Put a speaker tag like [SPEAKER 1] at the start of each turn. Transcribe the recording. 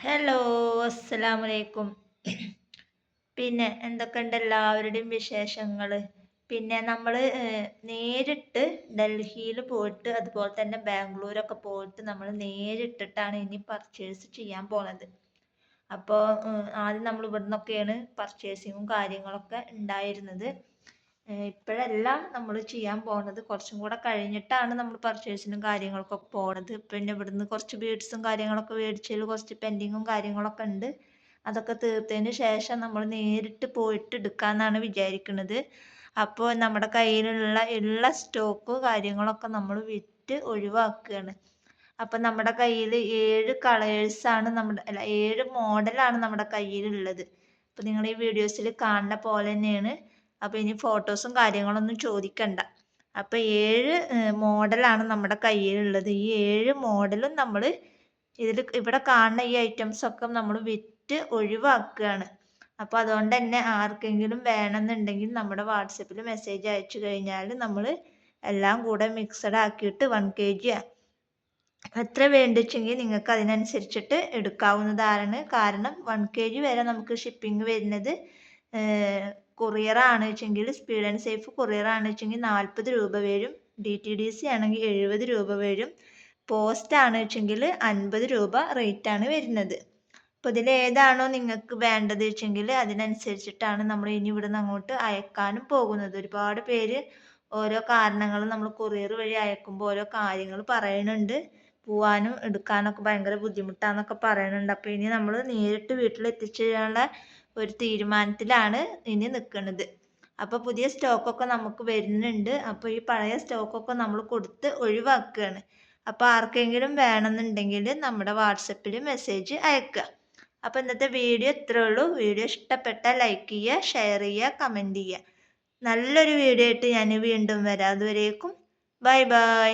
[SPEAKER 1] Hello, അസ്സലാമലൈക്കും. പിന്നെ എന്തൊക്കെയുണ്ട് എല്ലാവരുടെയും വിശേഷങ്ങൾ? പിന്നെ നമ്മൾ നേരിട്ട് ഡൽഹിയിൽ പോയിട്ട് അതുപോലെ തന്നെ ബാംഗ്ലൂരൊക്കെ പോയിട്ട് നമ്മൾ നേരിട്ടിട്ടാണ് ഇനി പർച്ചേസ് ചെയ്യാൻ പോണത്. അപ്പോൾ ആദ്യം നമ്മൾ ഇവിടെ നിന്നൊക്കെയാണ് പർച്ചേസിങ്ങും കാര്യങ്ങളൊക്കെ ഉണ്ടായിരുന്നത്. ഇപ്പോഴല്ല നമ്മൾ ചെയ്യാൻ പോകുന്നത്, കുറച്ചും കൂടെ കഴിഞ്ഞിട്ടാണ് നമ്മൾ പർച്ചേസിനും കാര്യങ്ങൾക്കൊക്കെ പോണത്. പിന്നെ ഇവിടുന്ന് കുറച്ച് ബീഡ്സും കാര്യങ്ങളൊക്കെ മേടിച്ചതിൽ കുറച്ച് പെൻഡിങ്ങും കാര്യങ്ങളൊക്കെ ഉണ്ട്. അതൊക്കെ തീർത്തതിന് ശേഷം നമ്മൾ നേരിട്ട് പോയിട്ട് എടുക്കാമെന്നാണ് വിചാരിക്കുന്നത്. അപ്പോൾ നമ്മുടെ കയ്യിലുള്ള ഉള്ള സ്റ്റോക്ക് കാര്യങ്ങളൊക്കെ നമ്മൾ വിറ്റ് ഒഴിവാക്കുകയാണ്. അപ്പം നമ്മുടെ കയ്യിൽ 7 കളേഴ്സാണ് അല്ല 7 മോഡലാണ് നമ്മുടെ കയ്യിലുള്ളത്. അപ്പം നിങ്ങൾ ഈ വീഡിയോസിൽ കാണുന്ന പോലെ തന്നെയാണ്. അപ്പോൾ ഇനി ഫോട്ടോസും കാര്യങ്ങളൊന്നും ചോദിക്കണ്ട. അപ്പോൾ 7 മോഡലാണ് നമ്മുടെ കയ്യിലുള്ളത്. ഈ 7 മോഡലും നമ്മൾ ഇവിടെ കാണുന്ന ഈ ഐറ്റംസ് ഒക്കെ നമ്മൾ വിറ്റ് ഒഴിവാക്കുകയാണ്. അപ്പോൾ അതുകൊണ്ട് തന്നെ ആർക്കെങ്കിലും വേണമെന്നുണ്ടെങ്കിൽ നമ്മുടെ വാട്സപ്പിൽ മെസ്സേജ് അയച്ചു കഴിഞ്ഞാൽ നമ്മൾ എല്ലാം കൂടെ മിക്സഡ് ആക്കിയിട്ട് 1 kg എത്ര വേണ്ടിച്ചെങ്കിൽ നിങ്ങൾക്ക് അതിനനുസരിച്ചിട്ട് എടുക്കാവുന്നതാണ്. കാരണം 1 kg വരെ നമുക്ക് ഷിപ്പിംഗ് വരുന്നത് കൊറിയറാണ് വെച്ചെങ്കിൽ സ്പീഡ് ആൻഡ് സേഫ് കൊറിയറാണ് വെച്ചെങ്കിൽ 40 രൂപ വരും. DTDC ആണെങ്കിൽ 70 രൂപ വരും. പോസ്റ്റ് ആണ് വെച്ചെങ്കിൽ 50 രൂപ റേറ്റാണ് വരുന്നത്. അപ്പോൾ ഇതിൽ ഏതാണോ നിങ്ങൾക്ക് വേണ്ടത് വെച്ചെങ്കിൽ അതിനനുസരിച്ചിട്ടാണ് നമ്മൾ ഇനി ഇവിടുന്ന് അങ്ങോട്ട് അയക്കാനും പോകുന്നത്. ഒരുപാട് പേര് ഓരോ കാരണങ്ങൾ നമ്മൾ കൊറിയർ വഴി അയക്കുമ്പോൾ ഓരോ കാര്യങ്ങൾ പറയുന്നുണ്ട്. പോവാനും എടുക്കാനൊക്കെ ഭയങ്കര ബുദ്ധിമുട്ടാന്നൊക്കെ പറയുന്നുണ്ട്. അപ്പോൾ ഇനി നമ്മൾ നേരിട്ട് വീട്ടിൽ എത്തിച്ചു തരാനുള്ള ഒരു തീരുമാനത്തിലാണ് ഇനി നിൽക്കുന്നത്. അപ്പോൾ പുതിയ സ്റ്റോക്കൊക്കെ നമുക്ക് വരുന്നുണ്ട്. അപ്പോൾ ഈ പഴയ സ്റ്റോക്കൊക്കെ നമ്മൾ കൊടുത്ത് ഒഴിവാക്കുകയാണ്. അപ്പോൾ ആർക്കെങ്കിലും വേണമെന്നുണ്ടെങ്കിൽ നമ്മുടെ വാട്സപ്പിൽ മെസ്സേജ് അയക്കുക. അപ്പോൾ ഇന്നത്തെ വീഡിയോ ഇത്രയേ ഉള്ളൂ. വീഡിയോ ഇഷ്ടപ്പെട്ടാൽ ലൈക്ക് ചെയ്യുക, ഷെയർ ചെയ്യുക, കമൻറ്റ് ചെയ്യുക. നല്ലൊരു വീഡിയോ ആയിട്ട് ഞാൻ വീണ്ടും വരാം. അതുവരേക്കും ബൈ ബൈ.